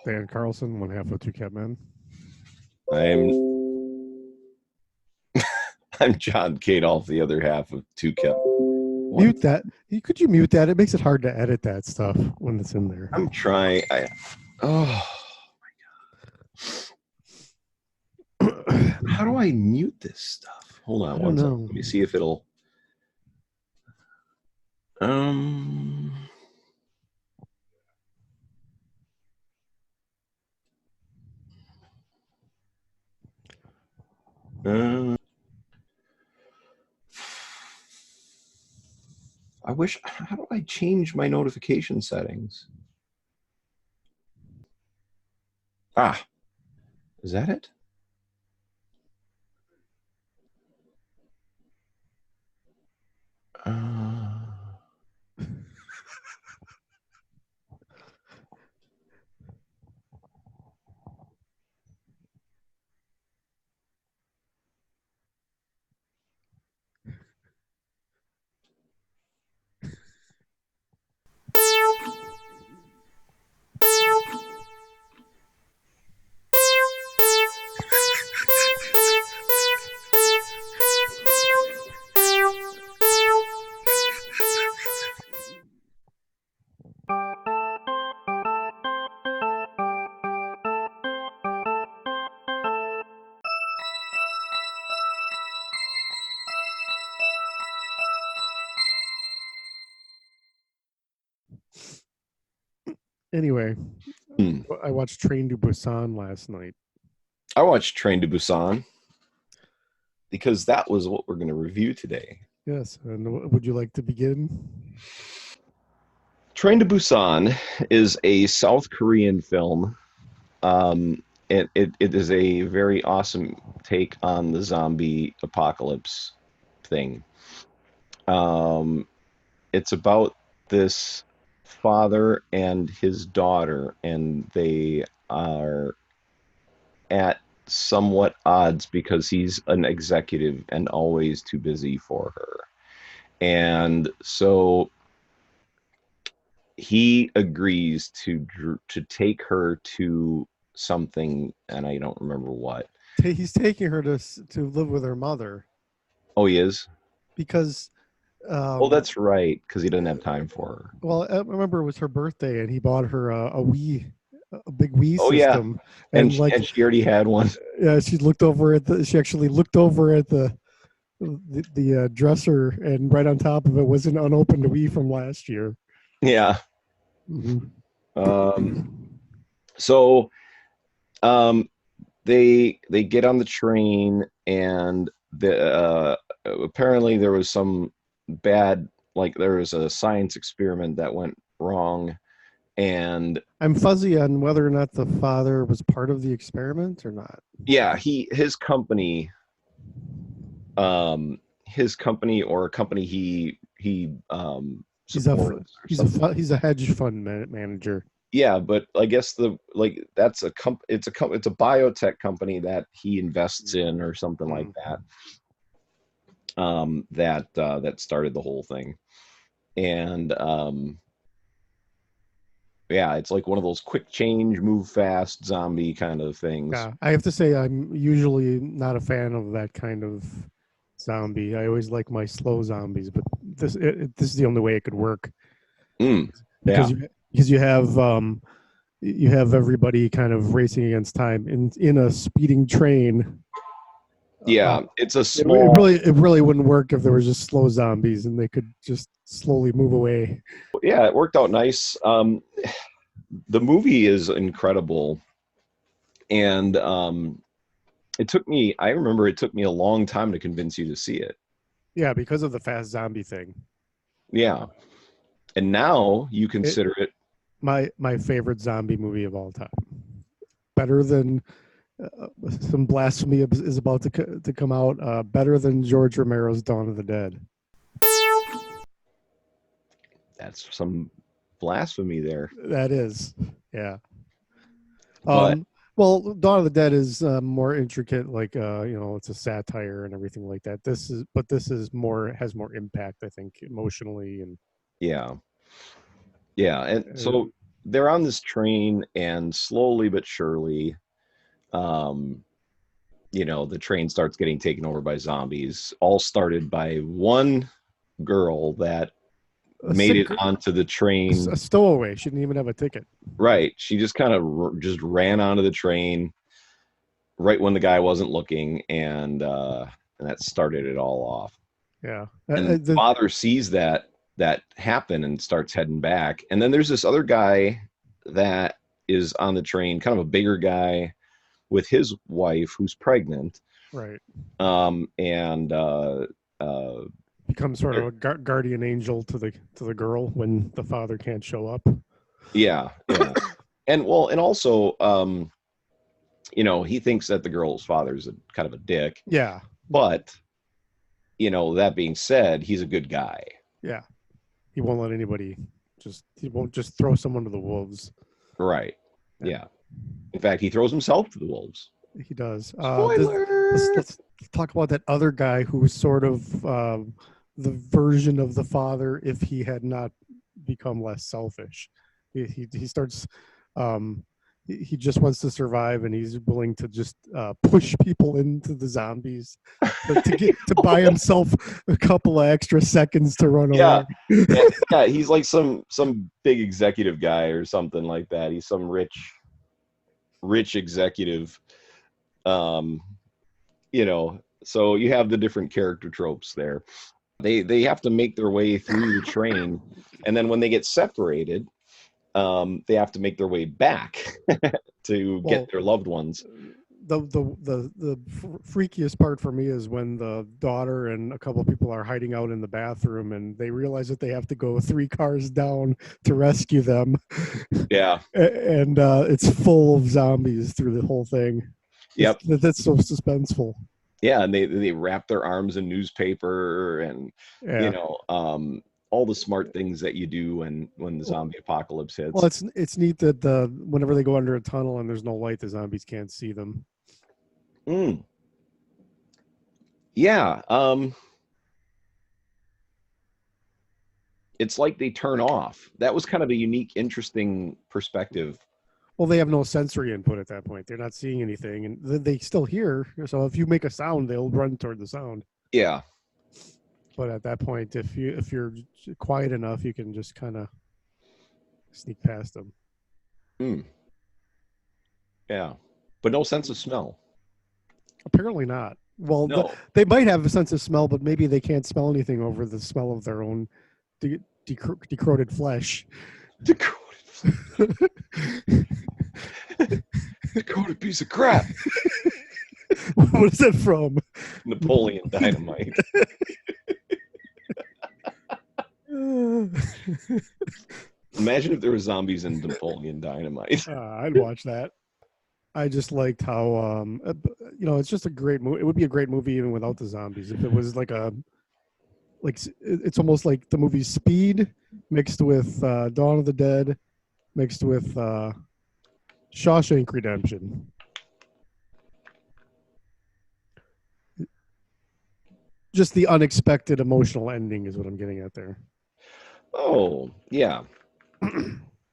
Dan Carlson, one half of Two Cat Men. I'm I'm John Cadolph, the other half of Two Kept. What? Mute that. Could you mute that? It makes it hard to edit that stuff when it's in there. I'm trying. Oh, how do I mute this stuff? Hold on I don't one second. know. Let me see if it'll. Um. uh, I wish. How do I change my notification settings? Ah, is that it? Uh, Anyway, hmm. I watched Train to Busan last night. I watched Train to Busan because that was what we're going to review today. Yes, and would you like to begin? Train to Busan is a South Korean film. It is a very awesome take on the zombie apocalypse thing. Um, it's about this father and his daughter, and they are at somewhat odds because he's an executive and always too busy for her. And so he agrees to take her to something, and I don't remember what. He's taking her to live with her mother Oh, he is. because, Oh, um, that's right, because he doesn't have time for her. well, I remember it was her birthday, and he bought her a Wii, a big Wii Oh yeah, system, and and like, she already had one. yeah, she actually looked over at the dresser, and right on top of it was an unopened Wii from last year. Yeah. Mhm. Um. So, um, they get on the train, and apparently there was some bad, like there was a science experiment that went wrong, and I'm fuzzy on whether or not the father was part of the experiment or not. yeah, his company or a company he He's a supports or something. he's a hedge fund manager. Yeah, but I guess the like that's it's a biotech company that he invests in or something like Mm. that. That started the whole thing, and yeah, it's like one of those quick change, move fast zombie kind of things. Yeah, I have to say I'm usually not a fan of that kind of zombie. I always like my slow zombies, but this is the only way it could work Mm, because yeah, you have everybody kind of racing against time in a speeding train. Uh, yeah, it's a small. it really wouldn't work if there was just slow zombies and they could just slowly move away. Yeah, it worked out nice. The movie is incredible, and I remember it took me a long time to convince you to see it. Yeah, because of the fast zombie thing. Yeah, and now you It consider it. my favorite zombie movie of all time. Better than some blasphemy is about to come out. Better than George Romero's Dawn of the Dead. That's some blasphemy there. That is, yeah. But Well, Dawn of the Dead is more intricate, like it's a satire and everything like that. This is more has more impact, I think, emotionally and yeah, yeah, and uh, so they're on this train, and slowly but surely, um, the train starts getting taken over by zombies. All started by one girl that A made sick, it onto the train. a stowaway. She didn't even have a ticket. Right, she just kind of just ran onto the train right when the guy wasn't looking, and that started it all off. Yeah. And father sees that happen and starts heading back. And then there's this other guy that is on the train, kind of a bigger guy with his wife who's pregnant. Right. And uh, Becomes sort of a guardian angel to the girl when the father can't show up. yeah, yeah. And well, and also, he thinks that the girl's father's kind of a dick. Yeah. But, that being said, he's a good guy. Yeah. He won't let anybody he won't just throw someone to the wolves. Right. Yeah. In fact, he throws himself to the wolves. He does. Spoiler. Let's talk about that other guy who was sort of the version of the father if he had not become less selfish. He starts. He just wants to survive, and he's willing to just push people into the zombies to buy himself a couple of extra seconds to run Yeah. away. Yeah, he's like some big executive guy or something like that. He's some rich executive. Um, so you have the different character tropes there. They have to make their way through the train, and then when they get separated, they have to make their way back to get their loved ones. The freakiest part for me is when the daughter and a couple of people are hiding out in the bathroom, and they realize that they have to go 3 cars down to rescue them. Yeah. And it's full of zombies through the whole thing. Yep. That's so suspenseful. Yeah, and they wrap their arms in newspaper, and all the smart things that you do when the zombie apocalypse hits. Well, it's neat that whenever they go under a tunnel and there's no light, the zombies can't see them. Yeah. It's like they turn off. That was kind of a unique, interesting perspective. Well, they have no sensory input at that point. They're not seeing anything, and they still hear. So if you make a sound, they'll run toward the sound. Yeah. But at that point, if you're quiet enough, you can just kind of sneak past them. Yeah, but no sense of smell. Apparently not. Well, no. They might have a sense of smell, but maybe they can't smell anything over the smell of their own decrotted flesh. Decoded piece of crap. What is that from? Napoleon Dynamite. Imagine if there were zombies in Napoleon Dynamite. I'd watch that. I just liked how it's just a great movie. It would be a great movie even without the zombies. If it was it's almost like the movie Speed mixed with Dawn of the Dead mixed with Shawshank Redemption. Just the unexpected emotional ending is what I'm getting at there. Oh, yeah.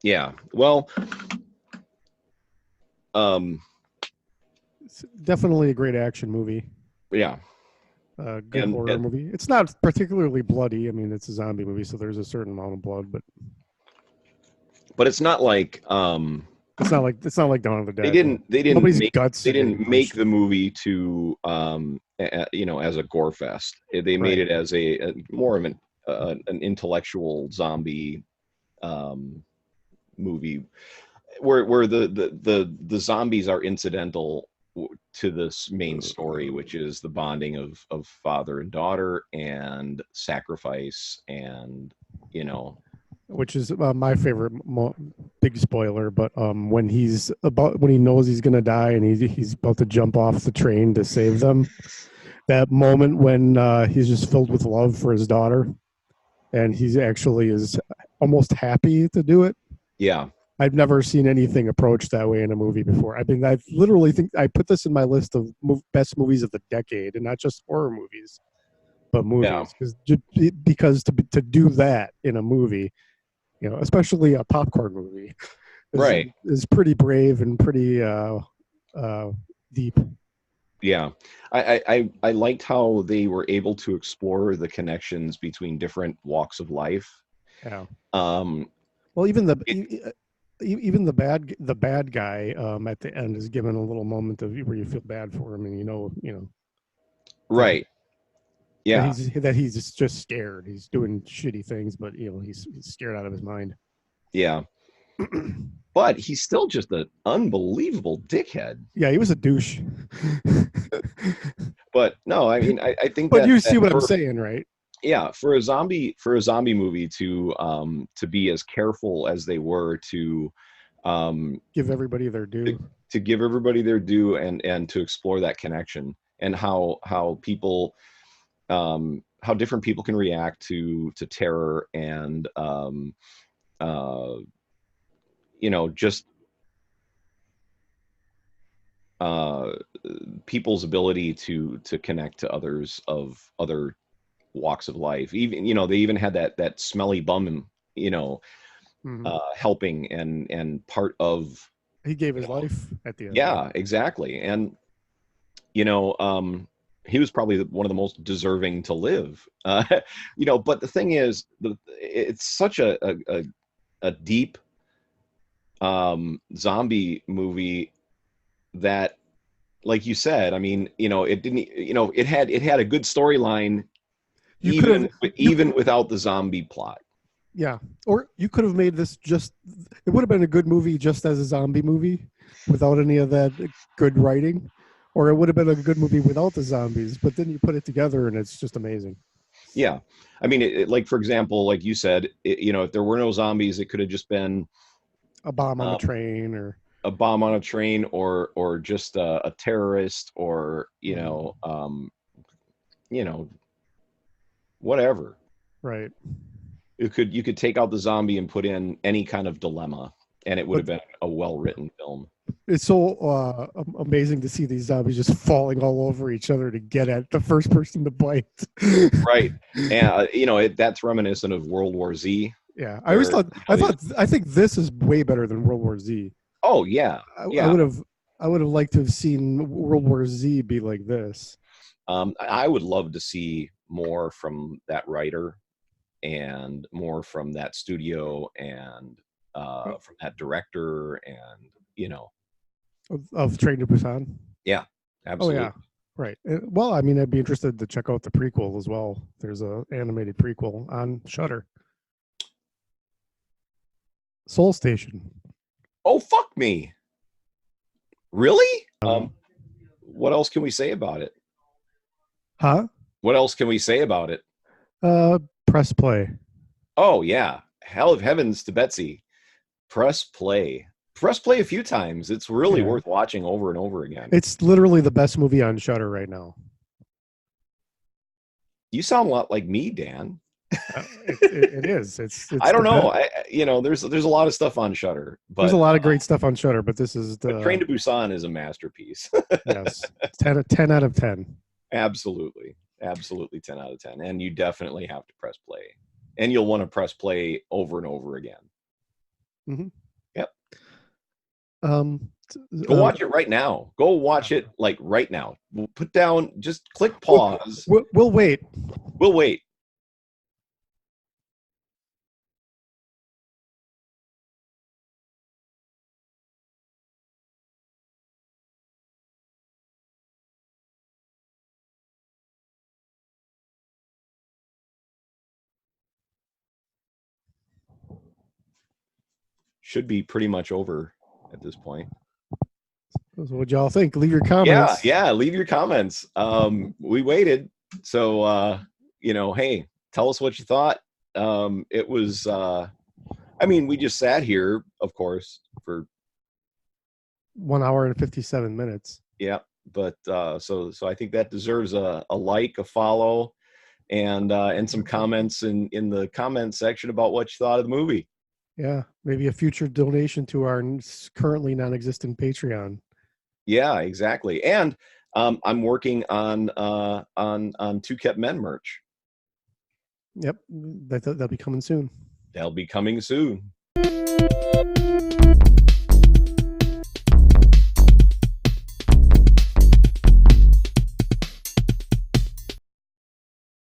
Yeah. Well, it's definitely a great action movie. Yeah. Good horror movie. It's not particularly bloody. I mean, it's a zombie movie, so there's a certain amount of blood, but it's not like it's not like Dawn of the Dead. They didn't make the movie to as a gore fest. They made it as a more of an intellectual zombie movie where the zombies are incidental to this main story, which is the bonding of father and daughter and sacrifice, and which is my favorite big spoiler, but when he knows he's gonna die and he's about to jump off the train to save them, that moment when he's just filled with love for his daughter and he's actually is almost happy to do it. Yeah. I've never seen anything approached that way in a movie before. I mean, I literally think I put this in my list of best movies of the decade, and not just horror movies, but movies. Because to do that in a movie, especially a popcorn movie, Right. is pretty brave and pretty uh, deep. Yeah. I liked how they were able to explore the connections between different walks of life. Yeah. Um, Well, even it, even the bad guy at the end is given a little moment of where you feel bad for him, and you know that right. Yeah. he's just scared. He's doing shitty things, but he's scared out of his mind. Yeah. But he's still just an unbelievable dickhead. Yeah, he was a douche. But no, I mean, I think But that you see that what I'm for saying, right? yeah, for a zombie movie to be as careful as they were um Give everybody their to, due. to give everybody their due and to explore that connection and how different people can react to terror and uh just uh people's ability to connect to others of other walks of life. Even they even had that smelly bum, you know Hmm. helping and part of He gave you his know life at the end. yeah, exactly. And you know he was probably one of the most deserving to live. But the thing is, it's such a deep zombie movie that, like you said, I mean, it didn't, it had a good storyline You could have you even without the zombie plot. Yeah, or you could have made this just. It would have been a good movie just as a zombie movie, without any of that good writing, or it would have been a good movie without the zombies. But then you put it together, and it's just amazing. Yeah, I mean, like for example, like you said, if there were no zombies, it could have just been A bomb on the um, train, or a bomb on a train, or just a terrorist, or Mhm. you know whatever. Right. You could take out the zombie and put in any kind of dilemma, and it would But have been a well written film. it's so amazing to see these zombies just falling all over each other to get at the first person to bite. Right. And that's reminiscent of World War Z, Yeah, I always where thought. I think this is way better than World War Z. oh yeah, I yeah. would have. I would have liked to have seen World War Z be like this. I would love to see more from that writer and more from that studio and from that director, and Of Train to Busan. yeah, Oh yeah, absolutely. right. Well, I mean, I'd be interested to check out the prequel as well. There's a animated prequel on Shudder, Soul Station. Oh fuck me, really? Um, What else can we say about it? huh? What else can we say about it? Press play. Oh yeah, hell of heavens to Betsy. Press play a few times. It's really Yeah, worth watching over and over again. it's literally the best movie on Shudder right now. You sound a lot like me, Dan. It is. I It's the don't know. best. There's a lot of stuff on Shutter, There's a but lot of great stuff on Shudder, but this is Train the to Busan is a masterpiece. yes, 10 out of 10. Absolutely, absolutely, 10 out of 10. And you definitely have to press play, and you'll want to press play over and over again. Hmm. Yep. Um, Go watch it right now. Go watch it like right now. We'll put down. Just click pause. we'll wait. We'll wait. Should be pretty much over at this point. What y'all think? Leave your Yeah, comments. yeah. Leave your comments. We waited, so hey, tell us what you thought. It was. I mean, we just sat here, of course, for 1 hour and 57 minutes. yeah, but so I think that deserves a like, a follow, and some comments in the comment section about what you thought of the movie. Yeah, maybe a future donation to our currently non-existent Patreon. Yeah, exactly. And I'm working on Two Kept Men merch. Yep, that'll be coming soon. They'll be coming soon.